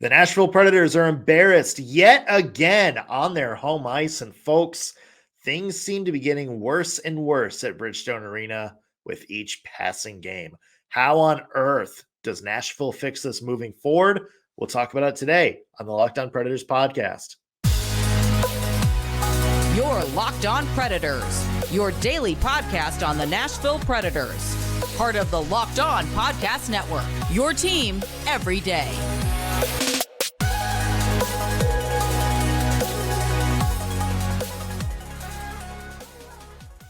The Nashville Predators are embarrassed yet again on their home ice, and folks, things seem to be getting worse and worse at Bridgestone Arena with each passing game. How on earth does Nashville fix this moving forward? We'll talk about it today on the Locked On Predators podcast. Your Locked On Predators, your daily podcast on the Nashville Predators. Part of the Locked On Podcast Network, your team every day.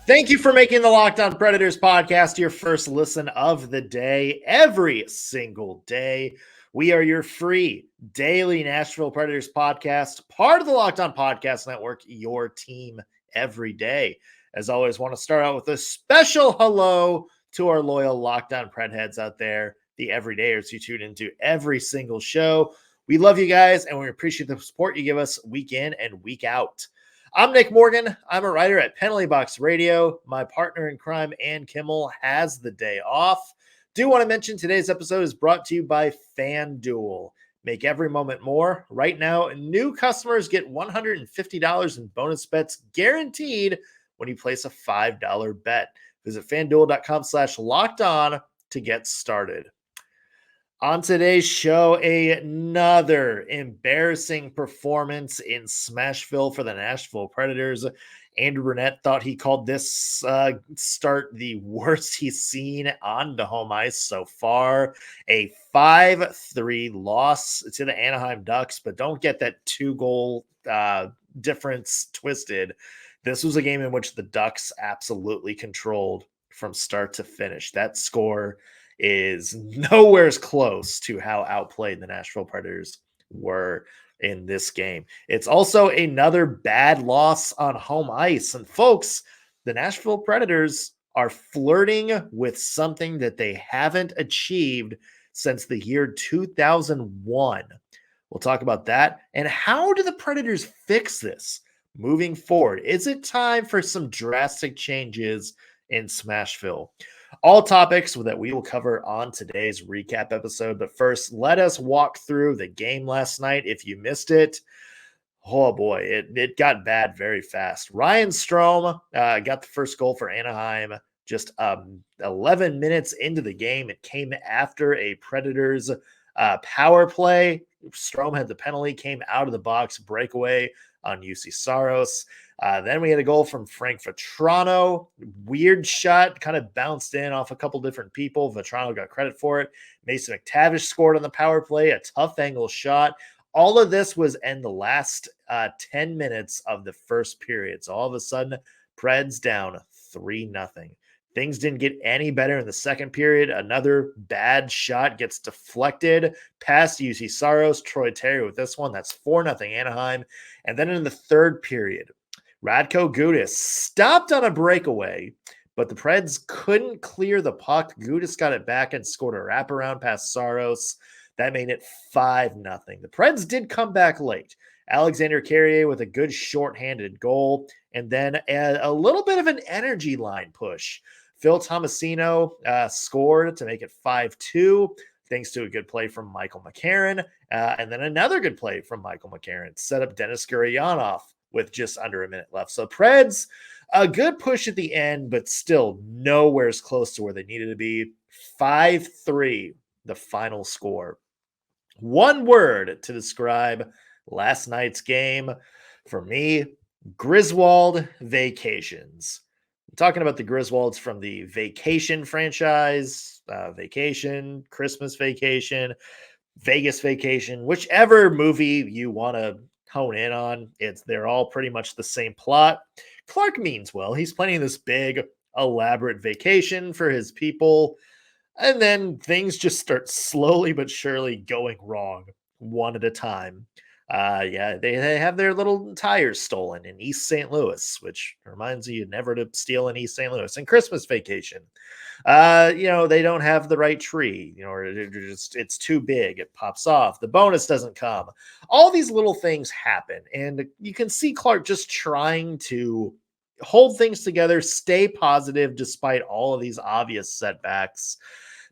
Thank you for making the Locked On Predators podcast your first listen of the day. Every single day, we are your free daily Nashville Predators podcast, part of the Locked On Podcast Network, your team every day. As always, want to start out with a special hello to our loyal Locked On Pred heads out there, the everydayers who tune into every single show. We love you guys, and we appreciate the support you give us week in and week out. I'm Nick Morgan. I'm a writer at Penalty Box Radio. My partner in crime, Ann Kimmel, has the day off. Do want to mention today's episode is brought to you by FanDuel. Make every moment more. Right now, new customers get $150 in bonus bets guaranteed when you place a $5 bet. Visit FanDuel.com/lockedon to get started. On today's show, another embarrassing performance in Smashville for the Nashville Predators. Andrew Burnett thought he called this start the worst he's seen on the home ice so far. A 5-3 loss to the Anaheim Ducks, but don't get that 2-goal difference twisted. This was a game in which the Ducks absolutely controlled from start to finish. That score is nowhere close to how outplayed the Nashville Predators were in this game. It's also another bad loss on home ice. And folks, the Nashville Predators are flirting with something that they haven't achieved since the year 2001. We'll talk about that. And how do the Predators fix this moving forward? Is it time for some drastic changes in Smashville? All topics that we will cover on today's recap episode. But first, let us walk through the game last night. If you missed it, oh boy, it got bad very fast. Ryan Strome got the first goal for Anaheim just 11 minutes into the game. It came after a Predators power play. Strome had the penalty, came out of the box, breakaway on UC Saros. Then we had a goal from Frank Vatrano. Weird shot, kind of bounced in off a couple different people. Vatrano got credit for it. Mason McTavish scored on the power play, a tough angle shot. All of this was in the last 10 minutes of the first period. So all of a sudden, Preds down 3-0. Things didn't get any better in the second period. Another bad shot gets deflected past UC Saros. Troy Terry with this one. That's 4-0 Anaheim. And then in the third period, Radko Gudas stopped on a breakaway, but the Preds couldn't clear the puck. Gudas got it back and scored a wraparound past Saros. That made it 5-0. The Preds did come back late. Alexander Carrier with a good shorthanded goal, and then a little bit of an energy line push. Phil Tomasino scored to make it 5-2, thanks to a good play from Michael McCarron, and then another good play from Michael McCarron set up Denis Gurianov with just under a minute left. So Preds, a good push at the end, but still nowhere as close to where they needed to be. 5-3, the final score. One word to describe last night's game for me: Griswald Vacations. I'm talking about the Griswolds from the Vacation franchise, Vacation, Christmas Vacation, Vegas Vacation, whichever movie you want to hone in on. They're all pretty much the same plot. Clark means well. He's planning this big, elaborate vacation for his people, and then things just start slowly but surely going wrong one at a time. They have their little tires stolen in East St. Louis, which reminds you never to steal in East St. Louis. And Christmas Vacation, they don't have the right tree, or it's too big. It pops off. The bonus doesn't come. All these little things happen, and you can see Clark just trying to hold things together, stay positive despite all of these obvious setbacks.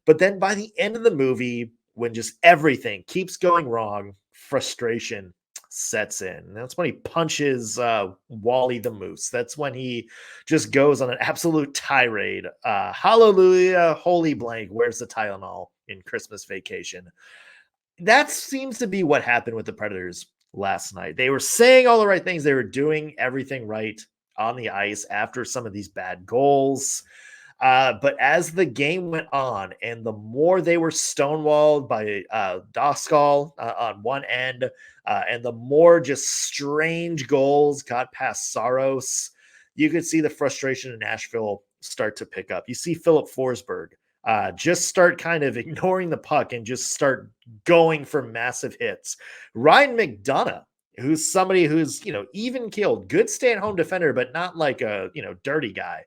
But then by the end of the movie, when just everything keeps going wrong, frustration sets in. And that's when he punches Wally the Moose. That's when he just goes on an absolute tirade. Hallelujah, holy blank, where's the Tylenol in Christmas Vacation? That seems to be what happened with the Predators last night. They were saying all the right things. They were doing everything right on the ice after some of these bad goals. But as the game went on and the more they were stonewalled by Doskal on one end, and the more just strange goals got past Saros, you could see the frustration in Nashville start to pick up. You see Philip Forsberg just start kind of ignoring the puck and just start going for massive hits. Ryan McDonough, who's somebody who's, even killed, good stay-at-home defender, but not like a, dirty guy,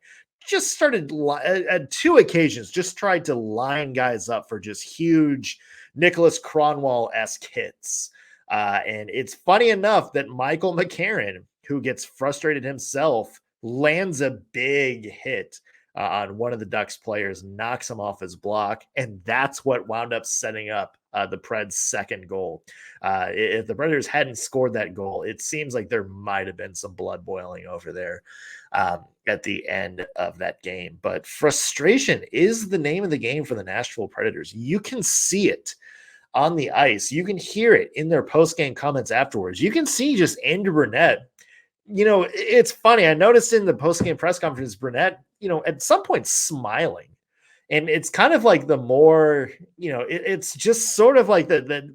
just started at two occasions, just tried to line guys up for just huge Nicholas Kronwall-esque hits. And it's funny enough that Michael McCarron, who gets frustrated himself, lands a big hit on one of the Ducks players, knocks him off his block, and that's what wound up setting up the Preds' second goal. If the Predators hadn't scored that goal, it seems like there might have been some blood boiling over there at the end of that game. But frustration is the name of the game for the Nashville Predators. You can see it on the ice. You can hear it in their post-game comments afterwards. You can see just Andrew Brunette. It's funny. I noticed in the post-game press conference, Brunette, at some point smiling. And it's kind of like the more, it's just sort of like and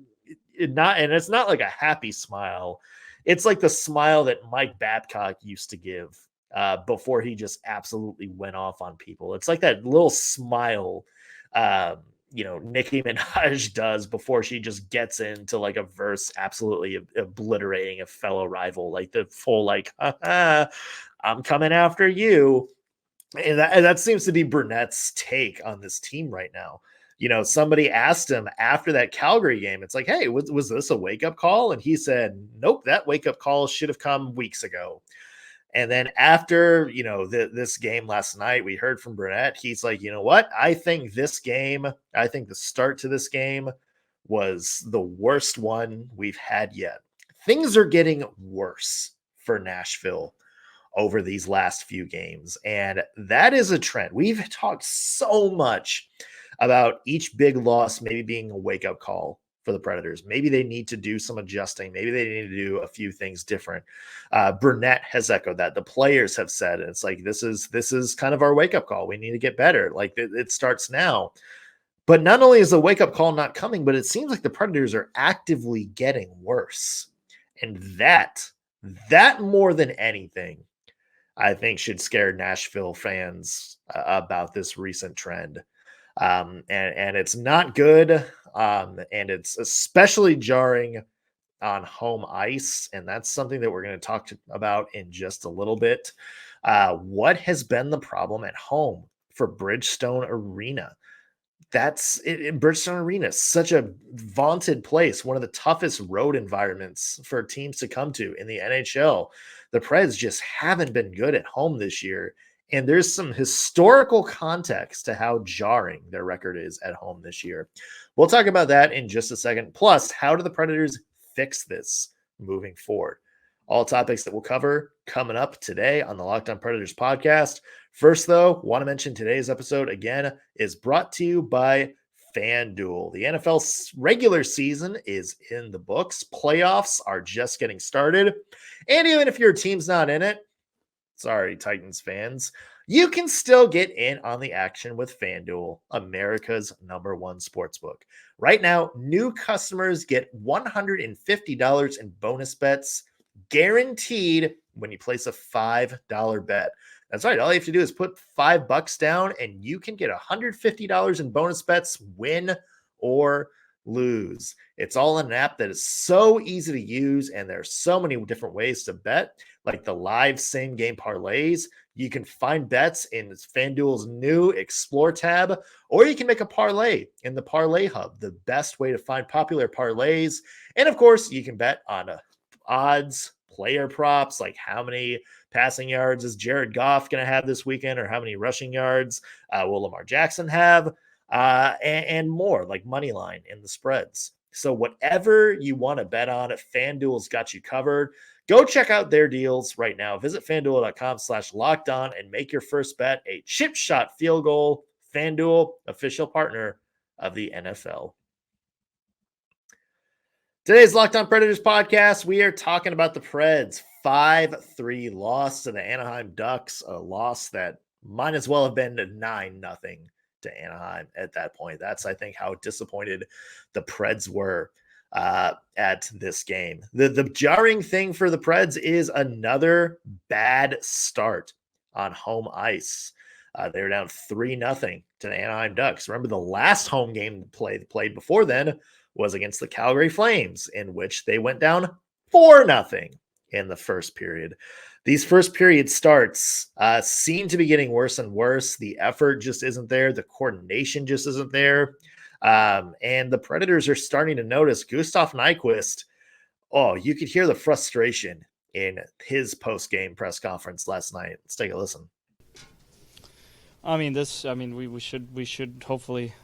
it's not like a happy smile. It's like the smile that Mike Babcock used to give before he just absolutely went off on people. It's like that little smile, Nicki Minaj does before she just gets into like a verse, absolutely obliterating a fellow rival, like the full, like, I'm coming after you. And that seems to be Brunette's take on this team right now. Somebody asked him after that Calgary game, it's like, hey, was this a wake-up call? And he said, nope, that wake-up call should have come weeks ago. And then after, this game last night, we heard from Brunette. He's like, you know what? I think the start to this game was the worst one we've had yet. Things are getting worse for Nashville over these last few games. And that is a trend. We've talked so much about each big loss maybe being a wake-up call for the Predators. Maybe they need to do some adjusting. Maybe they need to do a few things different. Brunette has echoed that. The players have said, it's like, this is kind of our wake-up call. We need to get better. Like it starts now. But not only is the wake-up call not coming, but it seems like the Predators are actively getting worse. And that more than anything, I think should scare Nashville fans about this recent trend. And it's not good. And it's especially jarring on home ice. And that's something that we're going to talk about in just a little bit. What has been the problem at home for Bridgestone Arena? Bridgestone Arena is such a vaunted place, one of the toughest road environments for teams to come to in the NHL. The Preds just haven't been good at home this year. And there's some historical context to how jarring their record is at home this year. We'll talk about that in just a second. Plus, how do the Predators fix this moving forward? All topics that we'll cover coming up today on the Locked On Predators podcast. First, though, want to mention today's episode, again, is brought to you by FanDuel. The NFL regular season is in the books. Playoffs are just getting started. And even if your team's not in it, sorry, Titans fans, you can still get in on the action with FanDuel, America's #1 sportsbook. Right now, new customers get $150 in bonus bets guaranteed when you place a $5 bet. That's right. All you have to do is put $5 down and you can get $150 in bonus bets, win or lose. It's all in an app that is so easy to use, and there's so many different ways to bet, like the live same game parlays. You can find bets in FanDuel's new Explore tab, or you can make a parlay in the Parlay Hub, the best way to find popular parlays. And of course, you can bet on odds, player props, like how many passing yards is Jared Goff going to have this weekend, or how many rushing yards will Lamar Jackson have. and more, like money line in the spreads. So whatever you want to bet on, FanDuel's got you covered. Go check out their deals right now. Visit FanDuel.com/lockedon and make your first bet a chip shot field goal. FanDuel, official partner of the NFL. Today's Locked On Predators podcast, we are talking about the Preds' 5-3 loss to the Anaheim Ducks, a loss that might as well have been 9-0 to Anaheim at that point. That's, I think, how disappointed the Preds were at this game. The jarring thing for the Preds is another bad start on home ice. They were down 3-0 to the Anaheim Ducks. Remember, the last home game played before then was against the Calgary Flames, in which they went down 4-0 in the first period. These first period starts seem to be getting worse and worse. The effort just isn't there. The coordination just isn't there. And the Predators are starting to notice Gustav Nyquist. Oh, you could hear the frustration in his post-game press conference last night. Let's take a listen. We should hopefully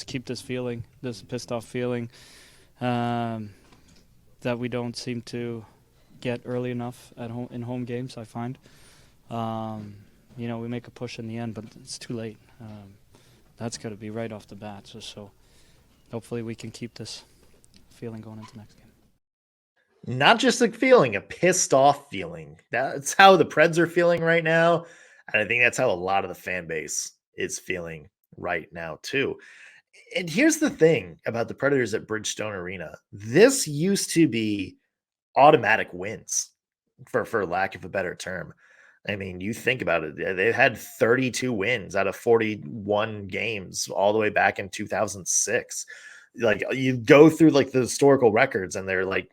keep this feeling, this pissed off feeling that we don't seem to get early enough at home in home games. I find, we make a push in the end, but it's too late. That's got to be right off the bat. So hopefully we can keep this feeling going into next game. Not just a feeling, a pissed off feeling. That's how the Preds are feeling right now. And I think that's how a lot of the fan base is feeling right now too. And here's the thing about the Predators at Bridgestone Arena. This used to be automatic wins, for lack of a better term. I mean, you think about it. They've had 32 wins out of 41 games all the way back in 2006. Like, you go through like the historical records and they're like,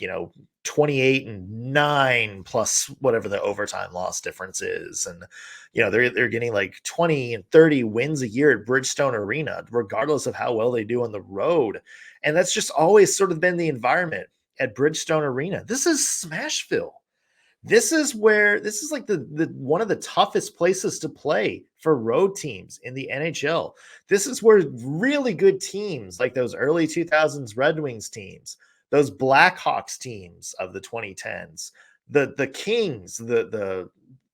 28-9 plus whatever the overtime loss difference is. And, they're getting like 20 and 30 wins a year at Bridgestone Arena, regardless of how well they do on the road. And that's just always sort of been the environment at Bridgestone Arena. This is Smashville. This is like the one of the toughest places to play for road teams in the NHL. This is where really good teams like those early 2000s Red Wings teams, those Blackhawks teams of the 2010s, the Kings,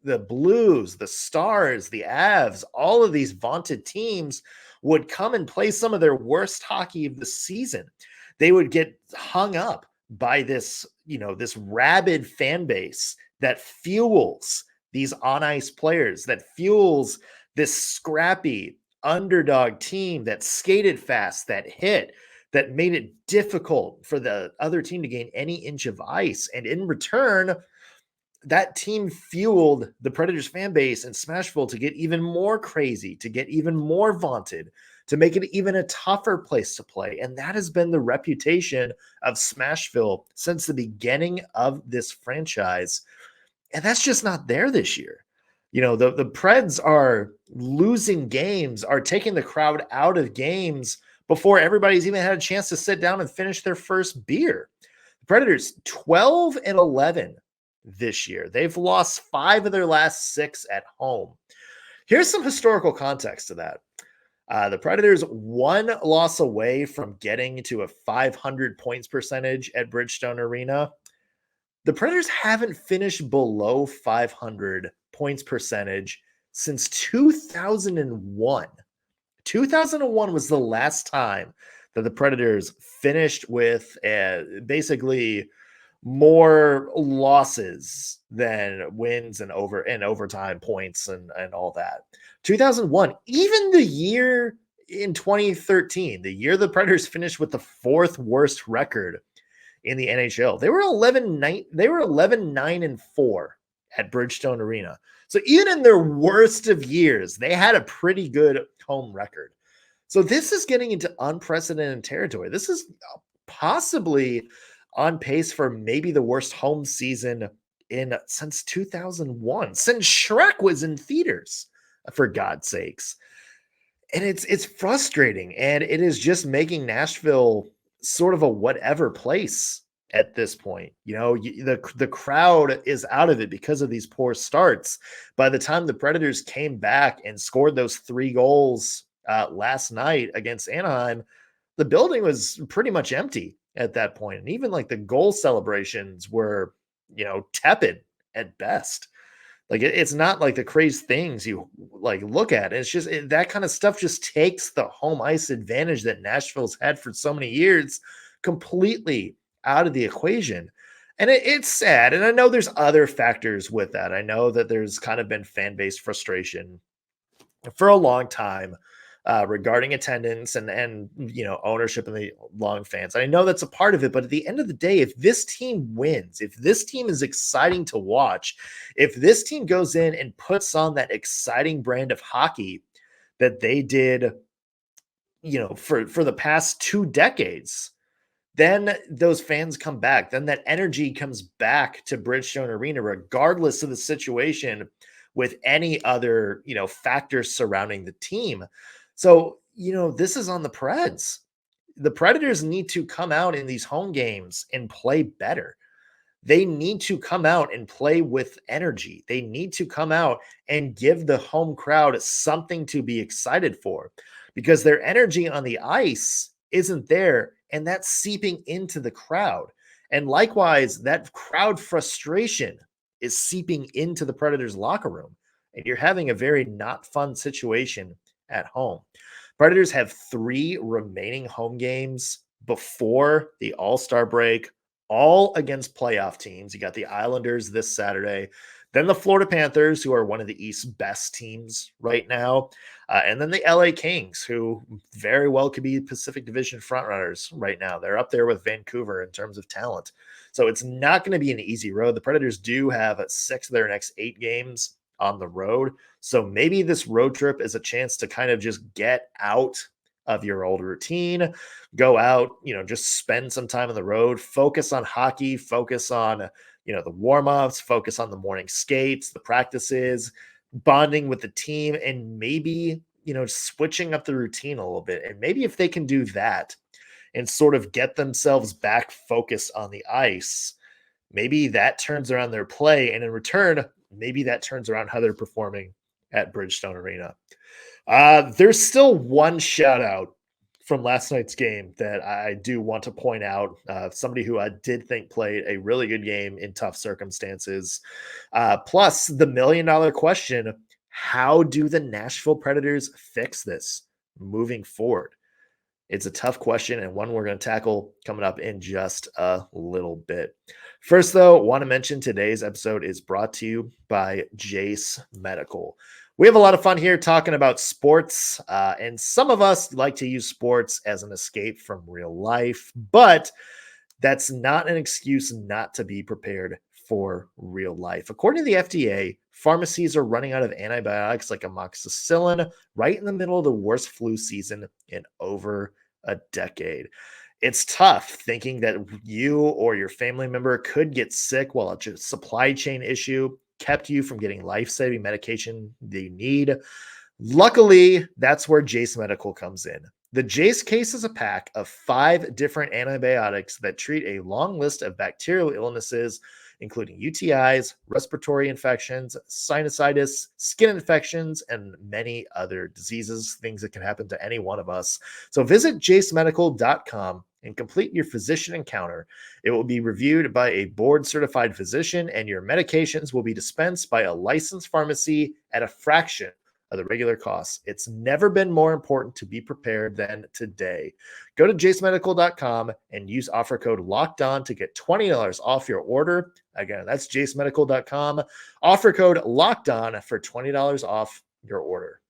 the Blues, the Stars, the Avs, all of these vaunted teams would come and play some of their worst hockey of the season. They would get hung up by this rabid fan base that fuels these on-ice players, that fuels this scrappy underdog team that skated fast, that hit, that made it difficult for the other team to gain any inch of ice. And in return, that team fueled the Predators fan base in Smashville to get even more crazy, to get even more vaunted, to make it even a tougher place to play. And that has been the reputation of Smashville since the beginning of this franchise. And that's just not there this year. The Preds are losing games, are taking the crowd out of games before everybody's even had a chance to sit down and finish their first beer. The Predators 12-11 this year. They've lost 5 of their last 6 at home. Here's some historical context to that. The Predators 1 loss away from getting to a 500 points percentage at Bridgestone Arena. The Predators haven't finished below 500 points percentage since 2001. 2001 was the last time that the Predators finished with basically more losses than wins and overtime points and all that. 2001, even the year in 2013, the year the Predators finished with the 4th worst record in the NHL, they were 11-9-4 at Bridgestone Arena. So even in their worst of years, they had a pretty good home record. So this is getting into unprecedented territory. This is possibly on pace for maybe the worst home season since 2001, since Shrek was in theaters, for God's sakes. And it's frustrating, and it is just making Nashville sort of a whatever place at this point. The crowd is out of it because of these poor starts. By the time the Predators came back and scored those 3 goals last night against Anaheim, the building was pretty much empty at that point. And even like the goal celebrations were, tepid at best. Like it's not like the crazy things you like look at. It's just that kind of stuff just takes the home ice advantage that Nashville's had for so many years completely out of the equation. And it's sad. And I know there's other factors with that. I know that there's kind of been fan base frustration for a long time regarding attendance and ownership and the long fans. I know that's a part of it, but at the end of the day, if this team wins, if this team is exciting to watch, if this team goes in and puts on that exciting brand of hockey that they did, for the past 2 decades, then those fans come back. Then that energy comes back to Bridgestone Arena, regardless of the situation with any other, factors surrounding the team. So, this is on the Preds. The Predators need to come out in these home games and play better. They need to come out and play with energy. They need to come out and give the home crowd something to be excited for, because their energy on the ice isn't there, and that's seeping into the crowd. And likewise, that crowd frustration is seeping into the Predators locker room, and you're having a very not fun situation at home. Predators have 3 remaining home games before the All-Star break, all against playoff teams. You got the Islanders this Saturday, then the Florida Panthers, who are one of the East's best teams right now, and then the LA Kings, who very well could be Pacific Division frontrunners right now. They're up there with Vancouver in terms of talent. So it's not going to be an easy road. The Predators do have 6 of their next 8 games on the road. So maybe this road trip is a chance to kind of just get out of your old routine, go out, just spend some time on the road, focus on hockey, focus on, the warm-ups, focus on the morning skates, the practices, bonding with the team, and maybe, switching up the routine a little bit. And maybe if they can do that and sort of get themselves back focused on the ice, maybe that turns around their play. And in return, maybe that turns around how they're performing at Bridgestone Arena. There's still one shout out from last night's game that I do want to point out. Somebody who I did think played a really good game in tough circumstances. Plus the $1 million question: how do the Nashville Predators fix this moving forward? It's a tough question, and one we're going to tackle coming up in just a little bit. First, though, I want to mention today's episode is brought to you by Jase Medical. We have a lot of fun here talking about sports, and some of us like to use sports as an escape from real life, but that's not an excuse not to be prepared for real life. According to the FDA, pharmacies are running out of antibiotics like amoxicillin right in the middle of the worst flu season in over a decade. It's tough thinking that you or your family member could get sick while a supply chain issue kept you from getting life-saving medication they need. Luckily, that's where Jase Medical comes in. The Jase case is a pack of 5 different antibiotics that treat a long list of bacterial illnesses, including UTIs, respiratory infections, sinusitis, skin infections, and many other diseases, things that can happen to any one of us. So visit jasemedical.com and complete your physician encounter. It will be reviewed by a board-certified physician, and your medications will be dispensed by a licensed pharmacy at a fraction of the regular costs. It's never been more important to be prepared than today. Go to jasemedical.com and use offer code LOCKEDON to get $20 off your order. Again, that's jasemedical.com. Offer code LOCKEDON for $20 off your order.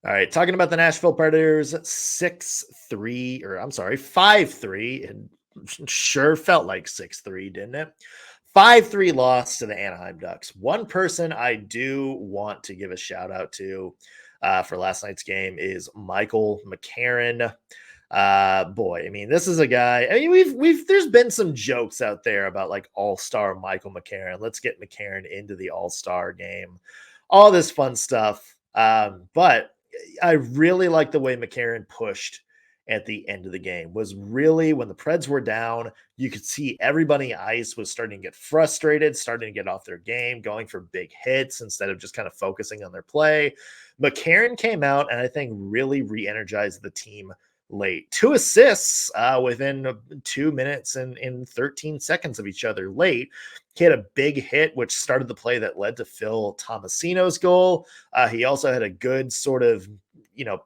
All right, talking about the Nashville Predators, 5-3. It sure felt like 6-3, didn't it? 5-3 loss to the Anaheim Ducks. One person I do want to give a shout out to for last night's game is Michael McCarron. Boy, I mean, this is a guy. I mean, there's been some jokes out there about like all-star Michael McCarron. Let's get McCarron into the all-star game. All this fun stuff. But I really like the way McCarron pushed at the end of the game. Was really when the Preds were down, you could see everybody ice was starting to get frustrated, starting to get off their game, going for big hits instead of just kind of focusing on their play. McCarron came out and I think really re-energized the team late. 2 assists within 2 minutes and 13 seconds of each other late. He had a big hit, which started the play that led to Phil Tomasino's goal. He also had a good sort of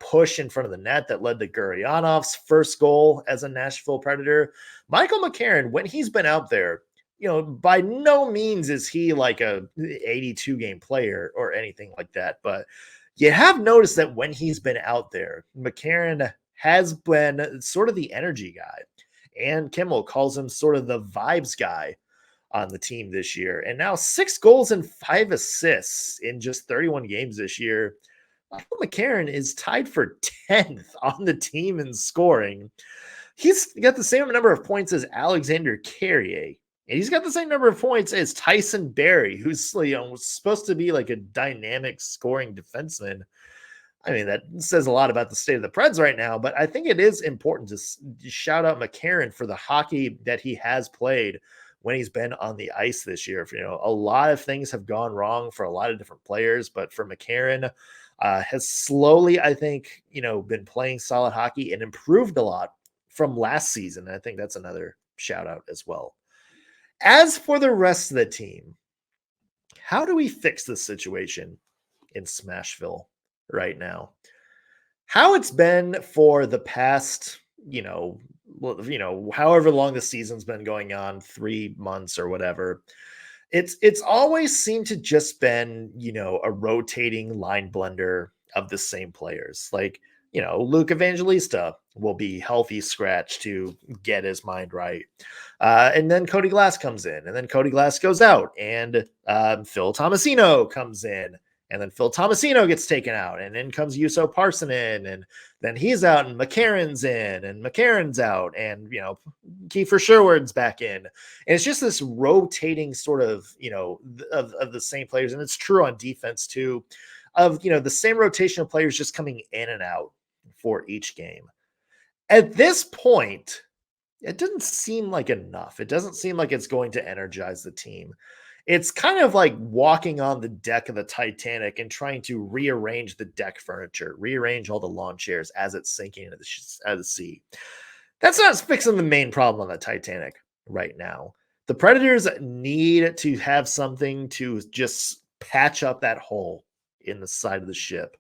push in front of the net that led to Guryanov's first goal as a Nashville Predator. Michael McCarron, when he's been out there, by no means is he like a 82 game player or anything like that. But you have noticed that when he's been out there, McCarron has been sort of the energy guy. And Kimmel calls him sort of the vibes guy on the team this year. And now 6 goals and 5 assists in just 31 games this year. Michael McCarron is tied for 10th on the team in scoring. He's got the same number of points as Alexander Carrier. And he's got the same number of points as Tyson Barrie, who's supposed to be like a dynamic scoring defenseman. I mean, that says a lot about the state of the Preds right now, but I think it is important to shout out McCarron for the hockey that he has played when he's been on the ice this year. A lot of things have gone wrong for a lot of different players, but for McCarron, has slowly, I think, been playing solid hockey and improved a lot from last season. I think that's another shout out as well. As for the rest of the team, how do we fix this situation in Smashville right now? How it's been for the past, however long the season's been going on, 3 months or whatever. It's always seemed to just been, a rotating line blender of the same players. Like, Luke Evangelista will be healthy scratch to get his mind right. And then Cody Glass comes in, and then Cody Glass goes out, and Phil Tomasino comes in, and then Phil Tomasino gets taken out, and then comes Juuso Parssinen, and then he's out, and McCarron's in, and McCarron's out, and Kiefer Sherwood's back in, and it's just this rotating sort of of the same players, and it's true on defense too, of the same rotation of players just coming in and out for each game. At this point, it doesn't seem like enough. It doesn't seem like it's going to energize the team. It's kind of like walking on the deck of the Titanic and trying to rearrange the deck furniture, rearrange all the lawn chairs as it's sinking into the sea. That's not fixing the main problem on the Titanic right now. The Predators need to have something to just patch up that hole in the side of the ship.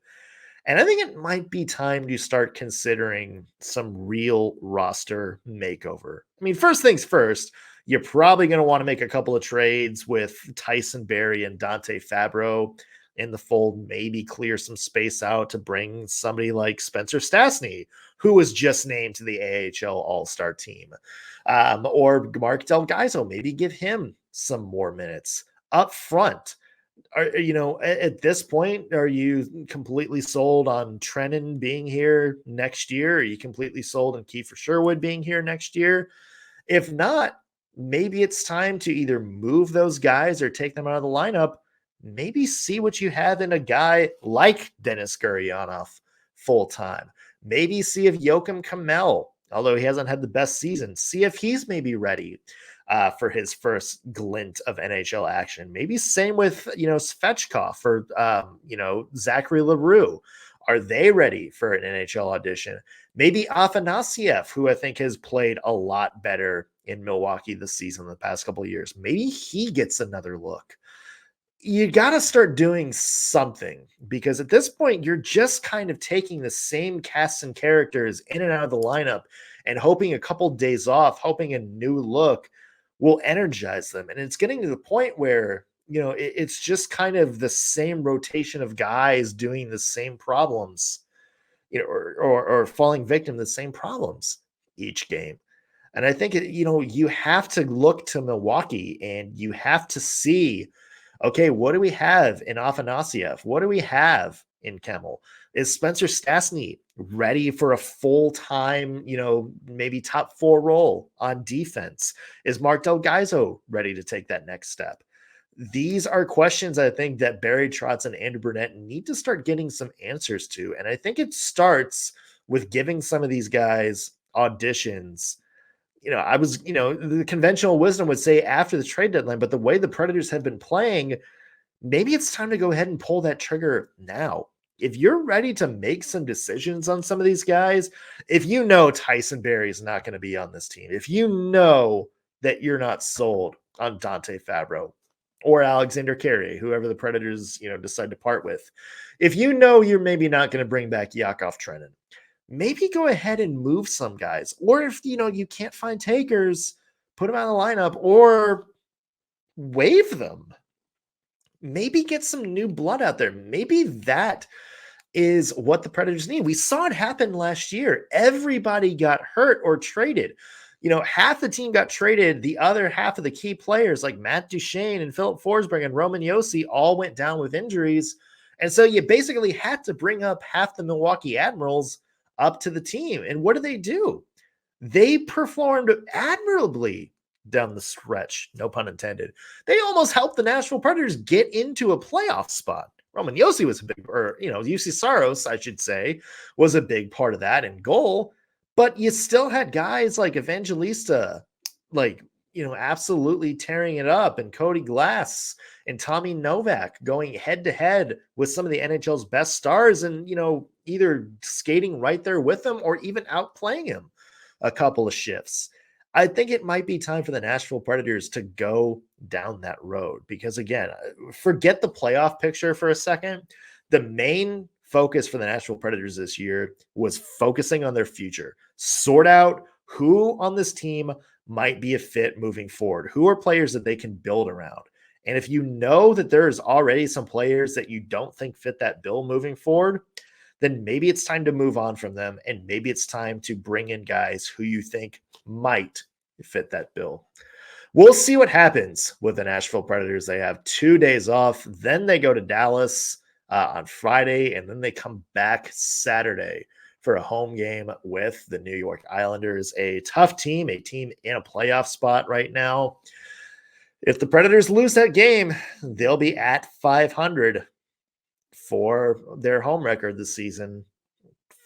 And I think it might be time to start considering some real roster makeover. I mean, first things first, you're probably going to want to make a couple of trades with Tyson Barrie and Dante Fabro in the fold, maybe clear some space out to bring somebody like Spencer Stastny, who was just named to the AHL All-Star team. Or Mark Del Gaizo, maybe give him some more minutes up front. At this point, are you completely sold on Trennan being here next year? Are you completely sold on Kiefer Sherwood being here next year? If not, maybe it's time to either move those guys or take them out of the lineup. Maybe see what you have in a guy like Denis Guryanov full time. Maybe see if Joakim Kamel, although he hasn't had the best season, see if he's maybe ready for his first glint of NHL action. Maybe same with, Svechkov or, Zachary LaRue. Are they ready for an NHL audition? Maybe Afanasiev, who I think has played a lot better in Milwaukee this season in the past couple of years. Maybe he gets another look. You got to start doing something, because at this point, you're just kind of taking the same cast and characters in and out of the lineup and hoping a couple days off, hoping a new look will energize them. And it's getting to the point where, it's just kind of the same rotation of guys doing the same problems, or falling victim to the same problems each game. And I think, you have to look to Milwaukee and you have to see, okay, what do we have in Afanasiev? What do we have in Kemmel? Is Spencer Stastny ready for a full-time, maybe top 4 role on defense? Is Mark Del Gaizo ready to take that next step? These are questions I think that Barry Trotz and Andrew Burnett need to start getting some answers to. And I think it starts with giving some of these guys auditions. The conventional wisdom would say after the trade deadline, but the way the Predators have been playing, maybe it's time to go ahead and pull that trigger now. If you're ready to make some decisions on some of these guys, if you know Tyson Barrie is not going to be on this team, if you know that you're not sold on Dante Fabro or Alexander Carrier, whoever the Predators, decide to part with, if you know you're maybe not going to bring back Yakov Trenin, maybe go ahead and move some guys. Or if, you can't find takers, put them out of the lineup or waive them. Maybe get some new blood out there. Maybe that is what the Predators need. We saw it happen last year. Everybody got hurt or traded. Half the team got traded. The other half of the key players like Matt Duchene and Philip Forsberg and Roman Josi all went down with injuries. And so you basically had to bring up half the Milwaukee Admirals up to the team. And what do? They performed admirably down the stretch, no pun intended. They almost helped the Nashville Predators get into a playoff spot. Roman Josi was Juuse Saros, I should say, was a big part of that in goal. But you still had guys like Evangelista, absolutely tearing it up, and Cody Glass and Tommy Novak going head to head with some of the NHL's best stars and, either skating right there with them or even outplaying him a couple of shifts. I think it might be time for the Nashville Predators to go down that road because, again, forget the playoff picture for a second. The main focus for the Nashville Predators this year was focusing on their future. Sort out who on this team might be a fit moving forward. Who are players that they can build around? And if you know that there's already some players that you don't think fit that bill moving forward, then maybe it's time to move on from them. And maybe it's time to bring in guys who you think might fit that bill. We'll see what happens with the Nashville Predators. They have 2 days off. Then they go to Dallas on Friday, and then they come back Saturday for a home game with the New York Islanders, a tough team, a team in a playoff spot right now. If the Predators lose that game, they'll be at 500 for their home record this season,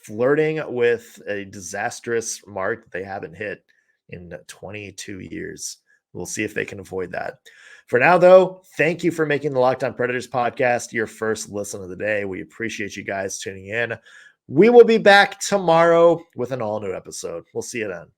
flirting with a disastrous mark that they haven't hit in 22 years. We'll see if they can avoid that. For now, though, thank you for making the Locked On Predators podcast your first listen of the day. We appreciate you guys tuning in. We will be back tomorrow with an all-new episode. We'll see you then.